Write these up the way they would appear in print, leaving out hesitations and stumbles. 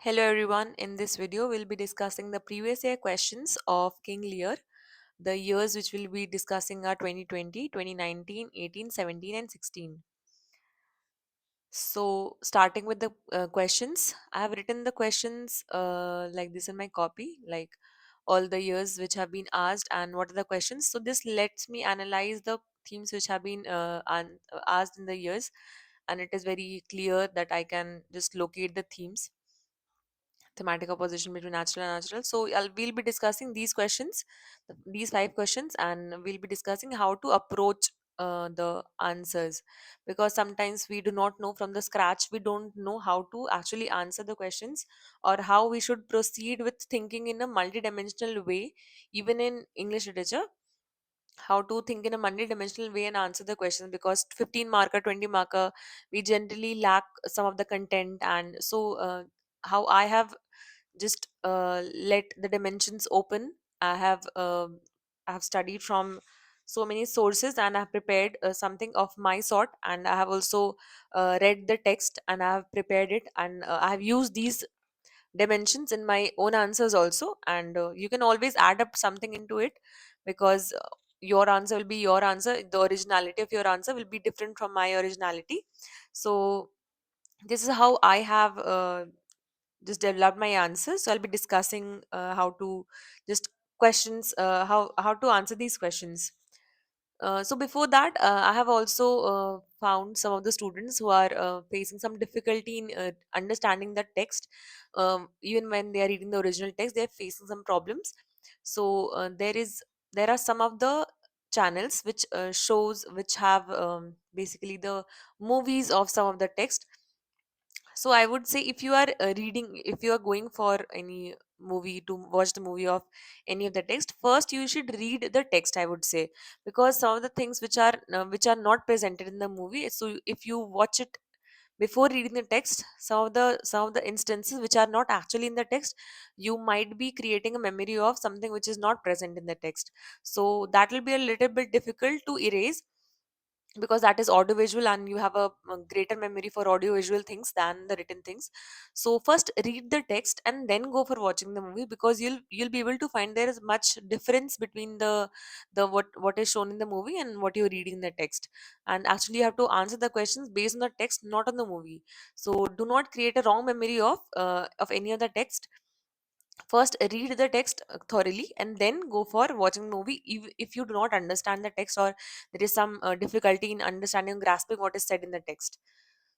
Hello everyone, in this video we'll be discussing the previous year questions of King Lear. The years which we'll be discussing are 2020, 2019, 18, 17 and 16. So starting with the questions, I have written the questions like this in my copy, like all the years which have been asked and what are the questions. So this lets me analyze the themes which have been asked in the years, and it is very clear that I can just locate the themes, thematic opposition between natural and natural. So we'll be discussing these questions, these five questions, and we'll be discussing how to approach the answers, because sometimes we do not know from the scratch, we don't know how to actually answer the questions or how we should proceed with thinking in a multidimensional way, even in English literature. How to think in a multi-dimensional way and answer the questions, because 15 marker, 20 marker, we generally lack some of the content. And so how I have just let the dimensions open. I have studied from so many sources, and I have prepared something of my sort, and I have also read the text and I have prepared it, and I have used these dimensions in my own answers also. And you can always add up something into it, because your answer will be your answer, the originality of your answer will be different from my originality. So this is how I have just developed my answers. So I'll be discussing how to just questions, how to answer these questions. So before that, I have also found some of the students who are facing some difficulty in understanding the text. Even when they are reading the original text, they are facing some problems. So there are some of the channels which shows which have basically the movies of some of the text. So I would say, if you are if you are going for any movie to watch the movie of any of the text, first you should read the text, I would say, because some of the things which are not presented in the movie. So if you watch it before reading the text, some of the instances which are not actually in the text, you might be creating a memory of something which is not present in the text. So that will be a little bit difficult to erase, because that is audiovisual and you have a greater memory for audiovisual things than the written things. So first read the text and then go for watching the movie, because you'll be able to find there is much difference between the what is shown in the movie and what you're reading in the text. And actually you have to answer the questions based on the text, not on the movie. So do not create a wrong memory of any of the text. First read the text thoroughly and then go for watching the movie. If you do not understand the text, or there is some difficulty in understanding and grasping what is said in the text,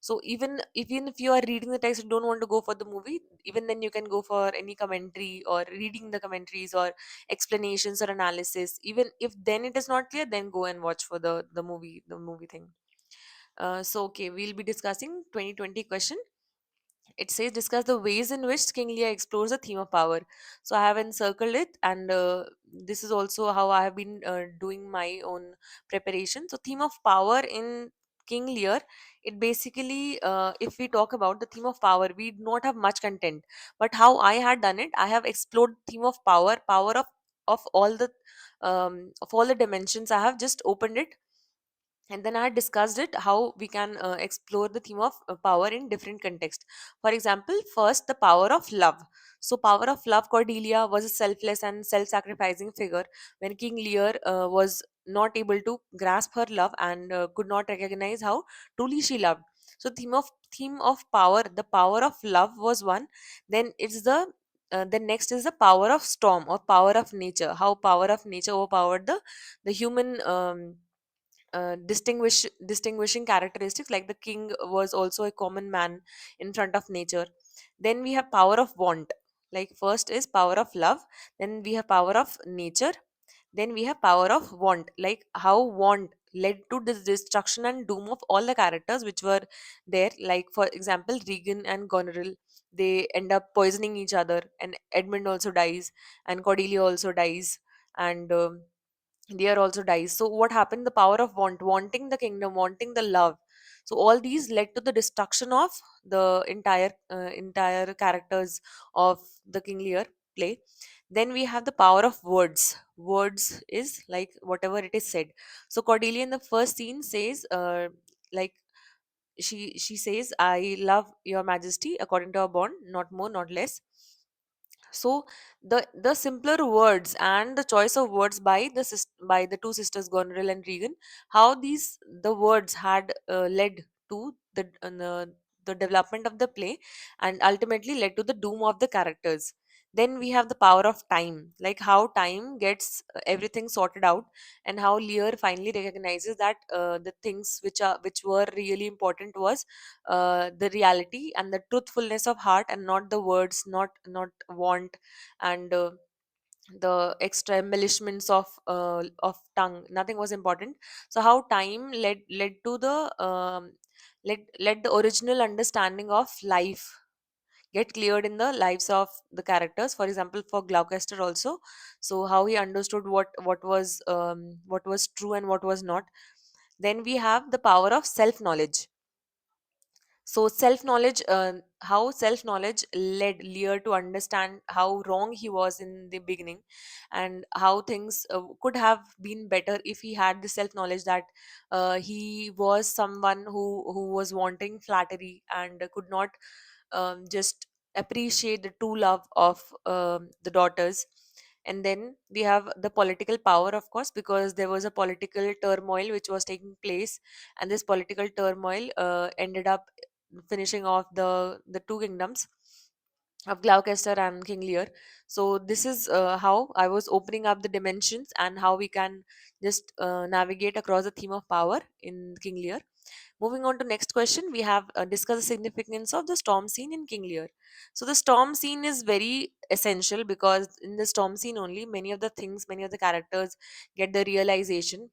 so even if you are reading the text and don't want to go for the movie, even then you can go for any commentary or reading the commentaries or explanations or analysis. Even if then it is not clear, then go and watch for the movie thing. So okay, we'll be discussing 2020 question. It says, discuss the ways in which King Lear explores the theme of power. So I have encircled it, and this is also how I have been doing my own preparation. So theme of power in King Lear, it basically, if we talk about the theme of power, we do not have much content. But how I had done it, I have explored theme of power, power of all the dimensions. I have just opened it, and then I had discussed it how we can explore the theme of power in different context. For example, first, the power of love. So power of love, Cordelia was a selfless and self-sacrificing figure. When King Lear was not able to grasp her love and could not recognize how truly she loved. So theme of power, the power of love was one. Then it's the next is the power of storm or power of nature, how power of nature overpowered the human distinguishing characteristics, like the king was also a common man in front of nature. Then we have power of want, like first is power of love, then we have power of nature, then we have power of want, like how want led to the destruction and doom of all the characters which were there. Like for example, Regan and Goneril, they end up poisoning each other, and Edmund also dies, and Cordelia also dies, and Lear also dies. So what happened? The power of wanting the kingdom, wanting the love. So all these led to the destruction of the entire characters of the King Lear play. Then we have the power of words. Words is like whatever it is said. So Cordelia in the first scene says, like she says, "I love your majesty according to our bond, not more, not less." So the simpler words and the choice of words by by the two sisters Goneril and Regan, how these the words had led to the development of the play, and ultimately led to the doom of the characters. Then we have the power of time, like how time gets everything sorted out, and how Lear finally recognizes that the things which were really important was the reality and the truthfulness of heart, and not the words, not want, and the extra embellishments of tongue. Nothing was important. So how time led to the led the original understanding of life get cleared in the lives of the characters. For example, for Gloucester also, so how he understood what was true and what was not. Then we have the power of self knowledge. So self knowledge, how self knowledge led Lear to understand how wrong he was in the beginning, and how things could have been better if he had the self knowledge that he was someone who was wanting flattery and could not just appreciate the true love of the daughters. And then we have the political power, of course, because there was a political turmoil which was taking place, and this political turmoil ended up finishing off the two kingdoms of Gloucester and King Lear. So this is how I was opening up the dimensions and how we can just navigate across the theme of power in King Lear. Moving on to next question, we have discussed the significance of the storm scene in King Lear. So the storm scene is very essential because in the storm scene only many of the things, many of the characters get the realization.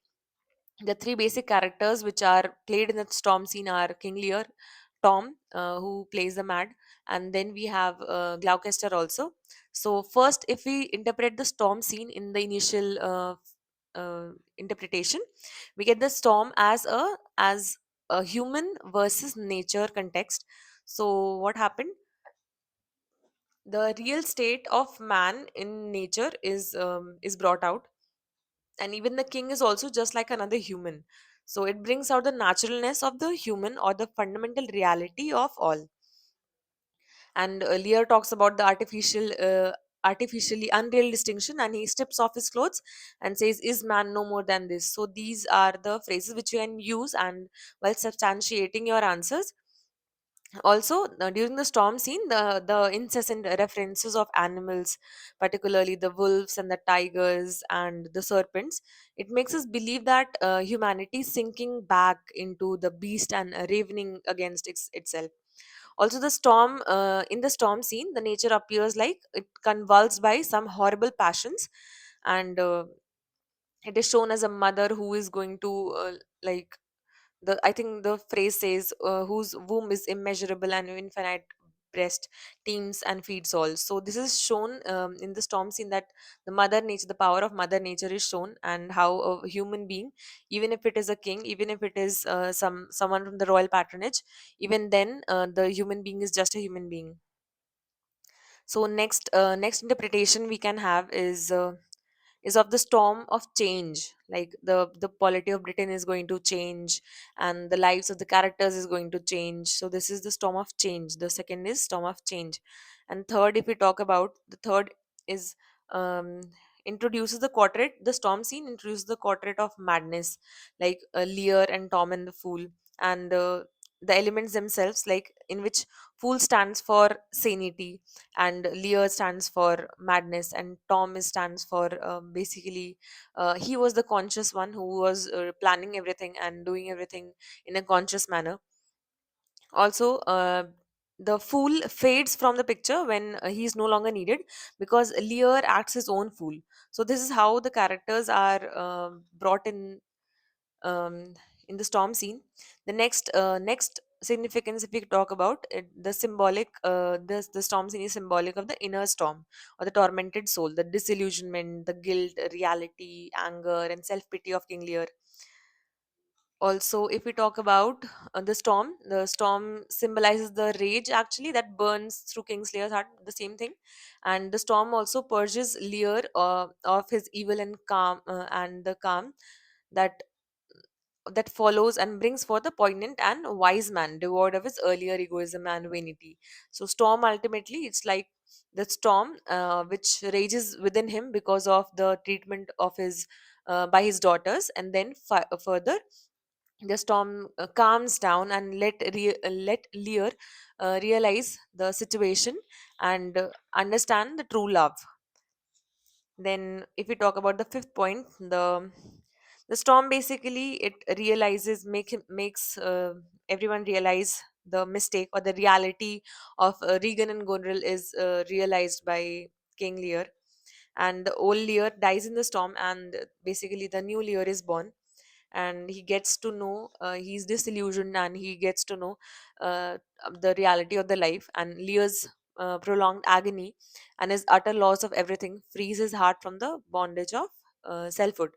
The three basic characters which are played in the storm scene are King Lear, Tom, who plays the Mad, and then we have Gloucester also. So first, if we interpret the storm scene in the initial interpretation, we get the storm as a human versus nature context. So what happened? The real state of man in nature is brought out, and even the king is also just like another human. So it brings out the naturalness of the human, or the fundamental reality of all. And Lear talks about the artificially unreal distinction, and he strips off his clothes and says, "Is man no more than this?" So these are the phrases which you can use and while substantiating your answers. Also, during the storm scene, the incessant references of animals, particularly the wolves and the tigers and the serpents, it makes us believe that humanity is sinking back into the beast and ravening against itself. Also, the storm in the storm scene, the nature appears like it convulsed by some horrible passions, and it is shown as a mother who is going to like the I think the phrase says, whose womb is immeasurable and infinite breast teems and feeds all. So this is shown in the storm scene, that the mother nature, the power of mother nature is shown, and how a human being, even if it is a king, even if it is someone from the royal patronage, even then the human being is just a human being. So next interpretation we can have is of the storm of change, like the polity of Britain is going to change, and the lives of the characters is going to change. So this is the storm of change. The second is storm of change. And third, if we talk about the third, is um introduces the quartet. The storm scene introduces the quartet of madness, like Lear and Tom and the Fool, and the elements themselves, like in which Fool stands for sanity, and Lear stands for madness, and Tom stands for basically he was the conscious one who was planning everything and doing everything in a conscious manner. Also, the fool fades from the picture when he is no longer needed, because Lear acts his own fool. So this is how the characters are brought um, in the storm scene. The next significance, if we talk about it, the symbolic, the storm scene is symbolic of the inner storm, or the tormented soul, the disillusionment, the guilt, reality, anger, and self pity of King Lear. Also, if we talk about the storm symbolizes the rage actually that burns through Kingsley's heart, the same thing. And the storm also purges Lear of his evil and calm, and the calm that that follows and brings forth a poignant and wise man, devoid of his earlier egoism and vanity. So, storm ultimately, it's like the storm which rages within him because of the treatment of his by his daughters, and then further the storm calms down and let Lear realize the situation and understand the true love. Then, if we talk about the fifth point, the storm basically it realizes makes everyone realize the mistake or the reality of Regan and Gonril is realized by King Lear, and the old Lear dies in the storm, and basically the new Lear is born, and he gets to know he's disillusioned, and he gets to know uh, the reality of the life, and Lear's prolonged agony and his utter loss of everything frees his heart from the bondage of selfhood,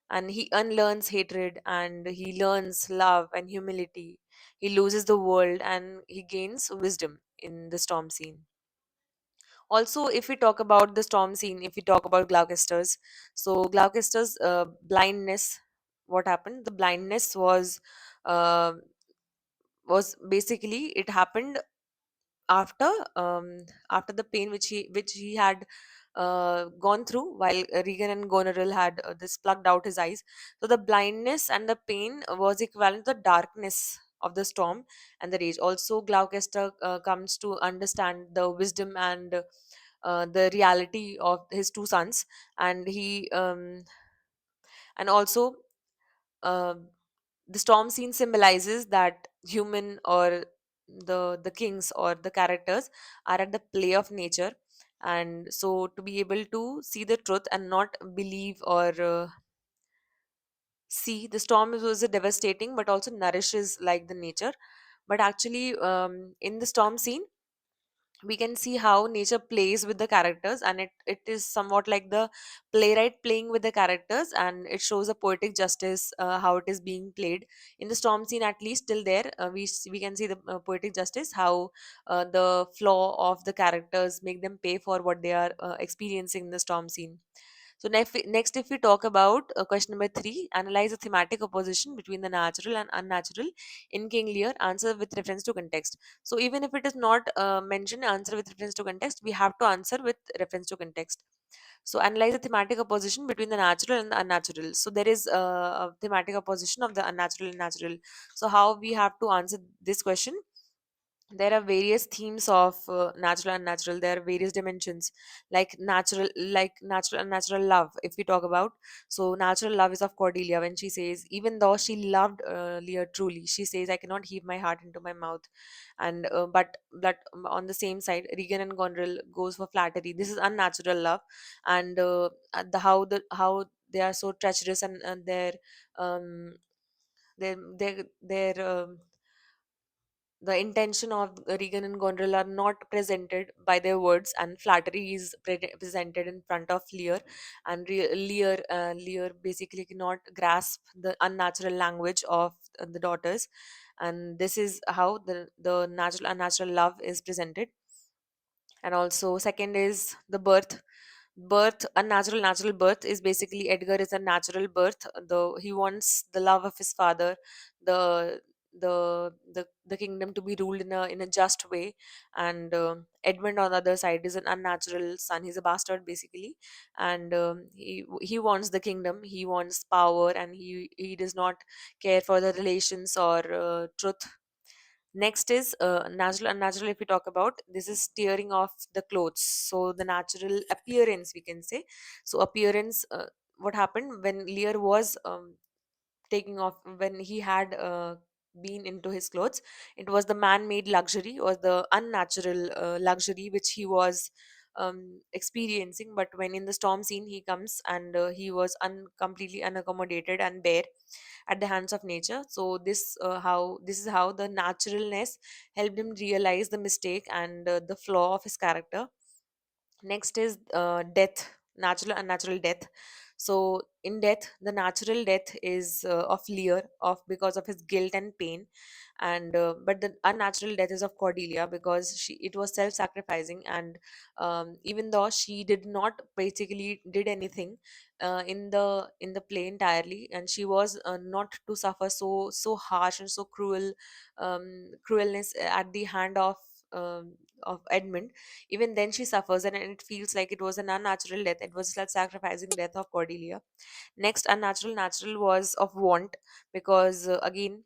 and he unlearns hatred and he learns love and humility. He loses the world and he gains wisdom in the storm scene. Also, if we talk about the storm scene, if we talk about Gloucester's, so Gloucester's blindness, what happened? The blindness uh, was basically it happened after after the pain which he had gone through while Regan and Goneril had this plucked out his eyes. So the blindness and the pain was equivalent to the darkness of the storm and the rage. Also, Gloucester comes to understand the wisdom and the reality of his two sons, and he and also uh, the storm scene symbolizes that human or the kings or the characters are at the play of nature, and so to be able to see the truth and not believe or see the storm was a devastating but also nourishes like the nature. But actually, in the storm scene we can see how nature plays with the characters, and it is somewhat like the playwright playing with the characters, and it shows a poetic justice how it is being played in the storm scene. At least till there we can see the poetic justice, how the flaw of the characters make them pay for what they are experiencing in the storm scene. So next, if we talk about question number three, analyze the thematic opposition between the natural and unnatural in King Lear. Answer with reference to context. So even if it is not mentioned, answer with reference to context, we have to answer with reference to context. So analyze the thematic opposition between the natural and the unnatural. So there is a thematic opposition of the unnatural and natural. So how we have to answer this question? There are various themes of natural and natural. There are various dimensions, like natural and natural love, if we talk about. So natural love is of Cordelia, when she says, even though she loved Lear truly, she says, I cannot heave my heart into my mouth. And but on the same side, Regan and Goneril goes for flattery. This is unnatural love. And how they are so treacherous, and um their the intention of Regan and Goneril are not presented by their words, and flattery is presented in front of Lear, and Lear basically cannot grasp the unnatural language of the daughters, and this is how the natural unnatural love is presented. And also, second is the birth. Unnatural natural birth is basically Edgar is a natural birth, though he wants the love of his father, the the kingdom to be ruled in a just way. And Edmund on the other side is an unnatural son. He's a bastard basically, and he wants the kingdom, he wants power, and he does not care for the relations or truth. Next is natural unnatural. If we talk about, this is tearing off the clothes. So the natural appearance, we can say. So appearance, what happened when Lear was taking off, when he had been into his clothes, it was the man-made luxury or the unnatural luxury which he was experiencing. But when in the storm scene he comes, and he was completely unaccommodated and bare at the hands of nature. So this is how the naturalness helped him realize the mistake and the flaw of his character. Next is death, natural and unnatural death. So in death, the natural death is of Lear, of because of his guilt and pain, and but the unnatural death is of Cordelia because she it was self-sacrificing, and even though she did not basically did anything in the play entirely, and she was not to suffer so harsh and so cruelness at the hand of Edmund. Even then she suffers, and it feels like it was an unnatural death. It was self-sacrificing death of Cordelia. Next, unnatural natural was of want, because again,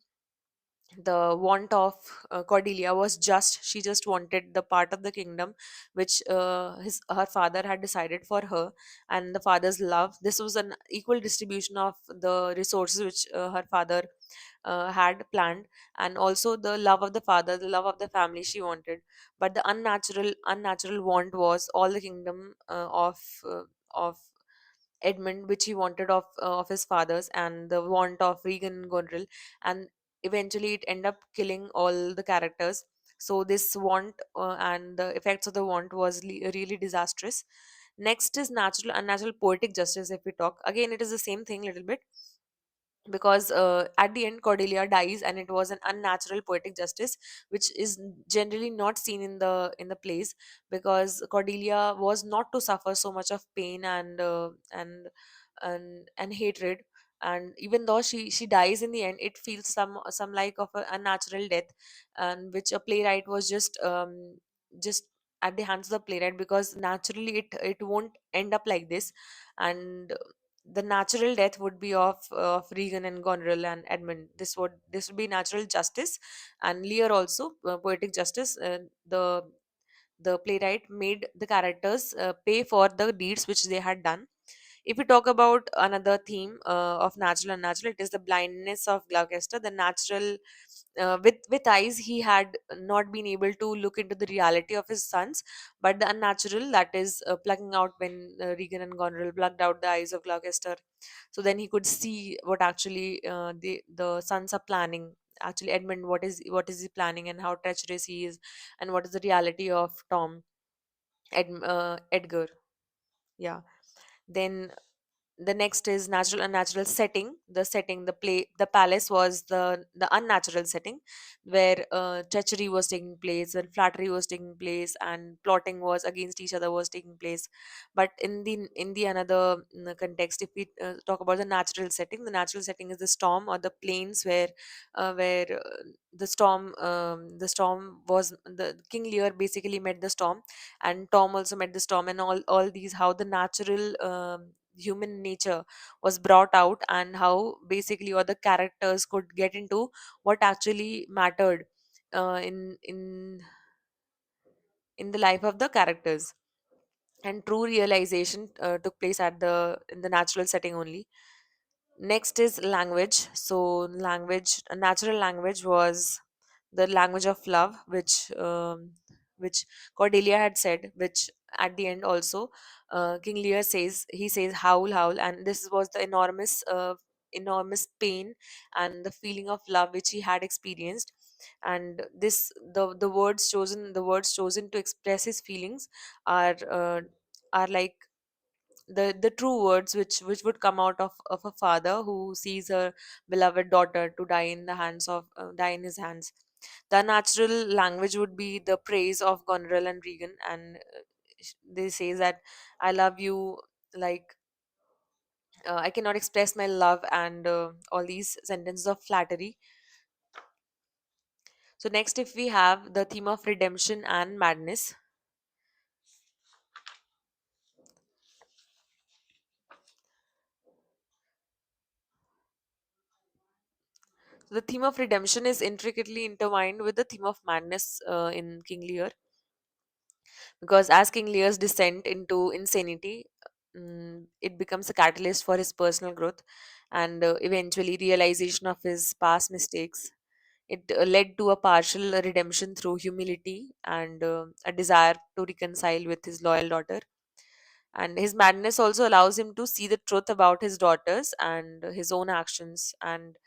the want of Cordelia was just she just wanted the part of the kingdom which his her father had decided for her, and the father's love. This was an equal distribution of the resources which her father had planned, and also the love of the father, the love of the family she wanted. But the unnatural want was all the kingdom of Edmund, which he wanted of his father's, and the want of Regan and Gonril, and eventually it ended up killing all the characters. So this want and the effects of the want was really disastrous. Next is natural unnatural poetic justice. If we talk again, it is the same thing little bit, because at the end Cordelia dies, and it was an unnatural poetic justice which is generally not seen in the plays, because Cordelia was not to suffer so much of pain and hatred. And even though she dies in the end, it feels some like of a unnatural death, and which a playwright was just at the hands of the playwright, because naturally it won't end up like this. And the natural death would be of Regan and Goneril and Edmund. This would be natural justice, and Lear also poetic justice. The playwright made the characters pay for the deeds which they had done. If we talk about another theme of natural and unnatural, it is the blindness of Gloucester. The natural, with eyes, he had not been able to look into the reality of his sons, but the unnatural, that is plucking out when Regan and Goneril plucked out the eyes of Gloucester, so then he could see what actually the sons are planning. Actually, Edmund, what is he planning, and how treacherous he is, and what is the reality of Edgar. Yeah. Then the next is natural unnatural setting. The palace was the unnatural setting, where treachery was taking place, and flattery was taking place, and plotting was against each other was taking place. But in the another context, if we talk about the natural setting is the storm or the plains, where the storm was the King Lear basically met the storm, and Tom also met the storm, and all these, how the natural human nature was brought out, and how basically all the characters could get into what actually mattered in the life of the characters. And true realization took place at the in the natural setting only. Next is language. So language, a natural language was the language of love, which Cordelia had said, which at the end also King Lear says, he says howl howl, and this was the enormous pain and the feeling of love which he had experienced. And this the words chosen to express his feelings are uh, are like the true words which would come out of a father who sees her beloved daughter to die in the hands of die in his hands. The natural language would be the praise of Goneril and Regan, and they say that I love you, like I cannot express my love, and all these sentences of flattery. So next, if we have the theme of redemption and madness. So the theme of redemption is intricately intertwined with the theme of madness in King Lear, because as King Lear's descent into insanity, it becomes a catalyst for his personal growth, and eventually realization of his past mistakes. It led to a partial redemption through humility and a desire to reconcile with his loyal daughter. And his madness also allows him to see the truth about his daughters and his own actions, and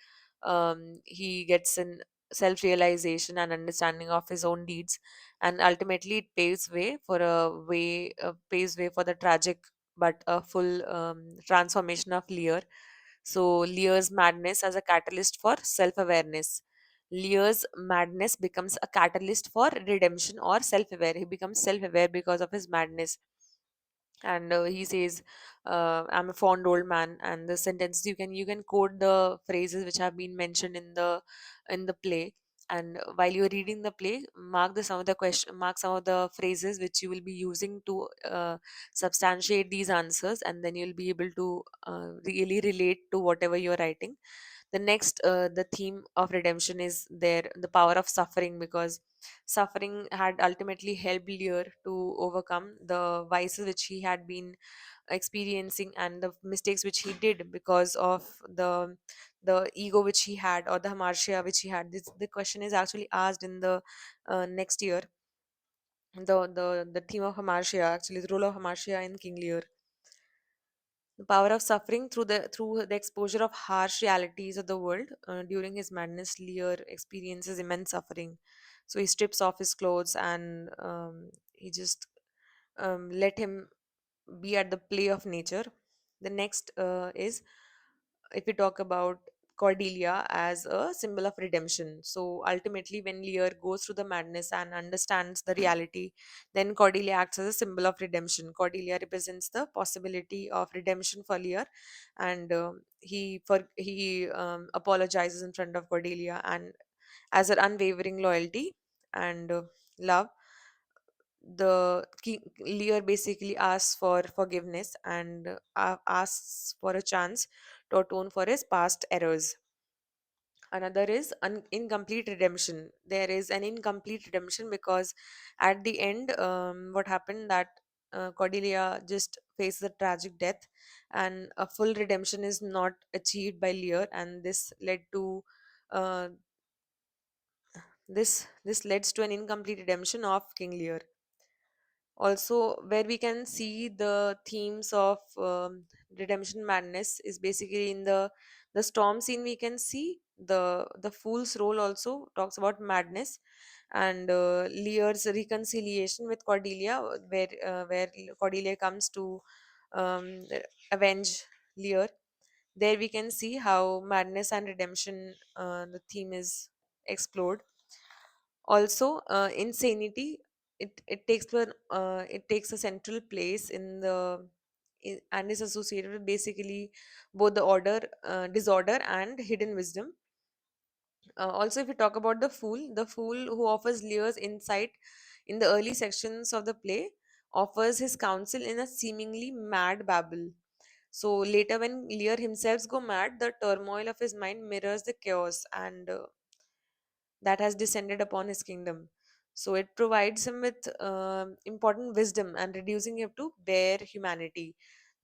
he gets an self-realization and understanding of his own deeds, and ultimately it paves way for the tragic but a full transformation of Lear. So Lear's madness as a catalyst for self-awareness. Lear's madness becomes a catalyst for redemption or self-aware. He becomes self-aware because of his madness, and he says, I'm a fond old man. And the sentence, you can quote the phrases which have been mentioned in the play. And while you're reading the play, mark some of the phrases which you will be using to substantiate these answers, and then you'll be able to really relate to whatever you're writing. The next, the theme of redemption is there, the power of suffering, because suffering had ultimately helped Lear to overcome the vices which he had been experiencing, and the mistakes which he did because of the ego which he had, or the hamartia which he had. The question is actually asked in the next year. The theme of hamartia, actually the role of hamartia in King Lear. The power of suffering, through the exposure of harsh realities of the world. During his madness, Lear experiences immense suffering. So he strips off his clothes, and he just let him be at the play of nature. The next is, if we talk about Cordelia as a symbol of redemption. So ultimately, when Lear goes through the madness and understands the reality, then Cordelia acts as a symbol of redemption. Cordelia represents the possibility of redemption for Lear, and he apologizes in front of Cordelia, and as her unwavering loyalty and love, the king Lear basically asks for forgiveness, and asks for a chance to atone for his past errors. Another is incomplete redemption. There is an incomplete redemption because at the end, what happened that Cordelia just faced a tragic death, and a full redemption is not achieved by Lear, and uh, this leads to an incomplete redemption of King Lear. Also, where we can see the themes of redemption madness is basically in the storm scene. We can see the fool's role also talks about madness, and Lear's reconciliation with Cordelia, where Cordelia comes to um, avenge Lear. There we can see how madness and redemption, the theme is explored. Also, insanity, it takes a central place in and is associated with basically both the disorder and hidden wisdom. Also, if we talk about the fool who offers Lear's insight in the early sections of the play, offers his counsel in a seemingly mad babble. So later, when Lear himself go mad, the turmoil of his mind mirrors the chaos and that has descended upon his kingdom. So it provides him with important wisdom and reducing him to bare humanity.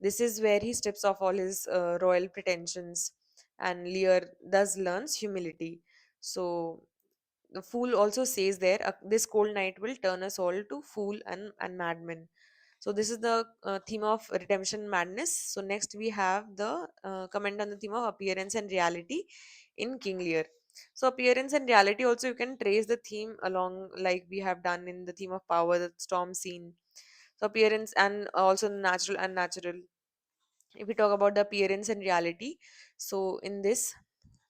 This is where he strips off all his royal pretensions, and Lear thus learns humility. So the fool also says there, this cold night will turn us all to fool and madmen. So this is the theme of redemption madness. So next we have the comment on the theme of appearance and reality in King Lear. So appearance and reality also, you can trace the theme along like we have done in the theme of power, the storm scene. So appearance and also natural and unnatural. If we talk about the appearance and reality, so in this,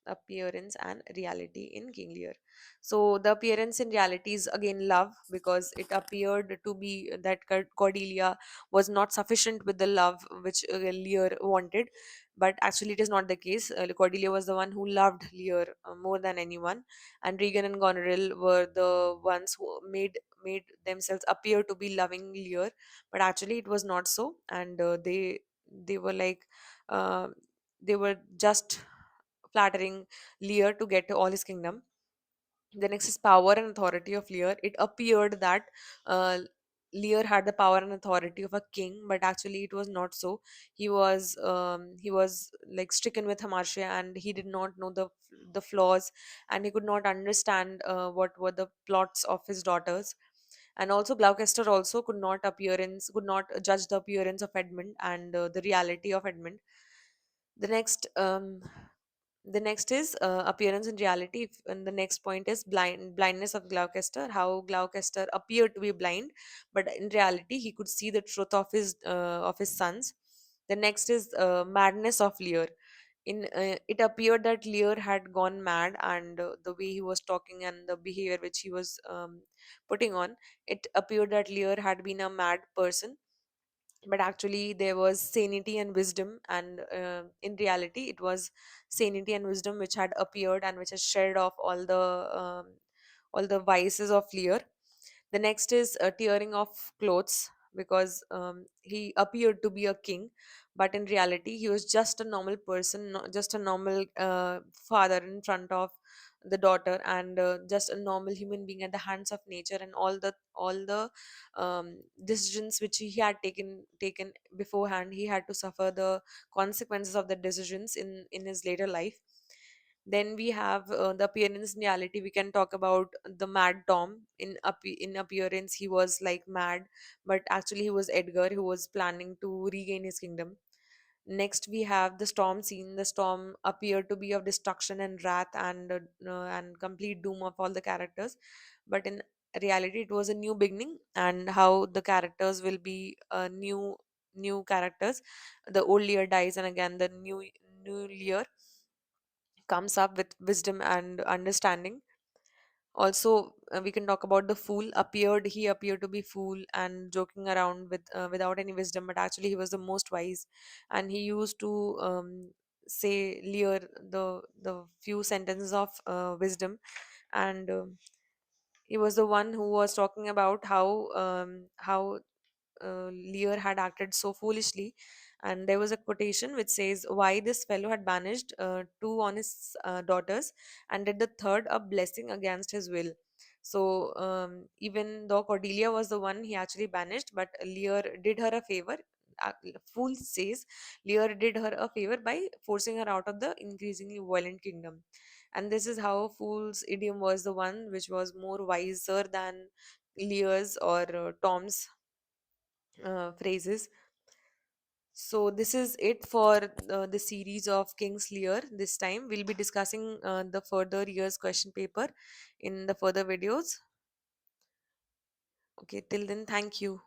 appearance and reality in King Lear. So the appearance in reality is again love, because it appeared to be that Cordelia was not sufficient with the love which Lear wanted, but actually it is not the case. Cordelia was the one who loved Lear more than anyone, and Regan and Goneril were the ones who made themselves appear to be loving Lear, but actually it was not so, and they were like uh, they were just flattering Lear to get all his kingdom. The next is power and authority of Lear. It appeared that uh, Lear had the power and authority of a king, but actually it was not so. He was like stricken with hamartia, and he did not know the flaws, and he could not understand what were the plots of his daughters. And also Gloucester also could not judge the appearance of Edmund and the reality of Edmund. The next is appearance and reality. And the next point is blindness of Gloucester. How Gloucester appeared to be blind, but in reality he could see the truth of his sons. The next is madness of Lear. It appeared that Lear had gone mad, and the way he was talking and the behavior which he was putting on, it appeared that Lear had been a mad person. But actually there was sanity and wisdom, and in reality it was sanity and wisdom which had appeared and which has shed off all the vices of Lear. The next is tearing of clothes, because he appeared to be a king, but in reality he was just a normal person, just a normal father in front of the daughter, and just a normal human being at the hands of nature, and all the decisions which he had taken beforehand, he had to suffer the consequences of the decisions in his later life. Then we have the appearance in reality. We can talk about the Mad Tom. In appearance, he was like mad, but actually he was Edgar, who was planning to regain his kingdom. Next, we have the storm scene. The storm appeared to be of destruction and wrath, and complete doom of all the characters. But in reality, it was a new beginning, and how the characters will be new characters. The old Lear dies, and again the new Lear comes up with wisdom and understanding. Also, we can talk about the fool. He appeared to be fool and joking around without any wisdom, but actually he was the most wise, and he used to say Lear the few sentences of wisdom. And he was the one who was talking about how Lear had acted so foolishly. And there was a quotation which says, "Why this fellow had banished two honest daughters, and did the third a blessing against his will." So, even though Cordelia was the one he actually banished, but Lear did her a favor. Uh, Fool says Lear did her a favor by forcing her out of the increasingly violent kingdom. And this is how Fool's idiom was the one which was more wiser than Lear's or Tom's phrases. So this is it for the series of King's Lear. This time we'll be discussing the further years question paper in the further videos. Okay, till then, thank you.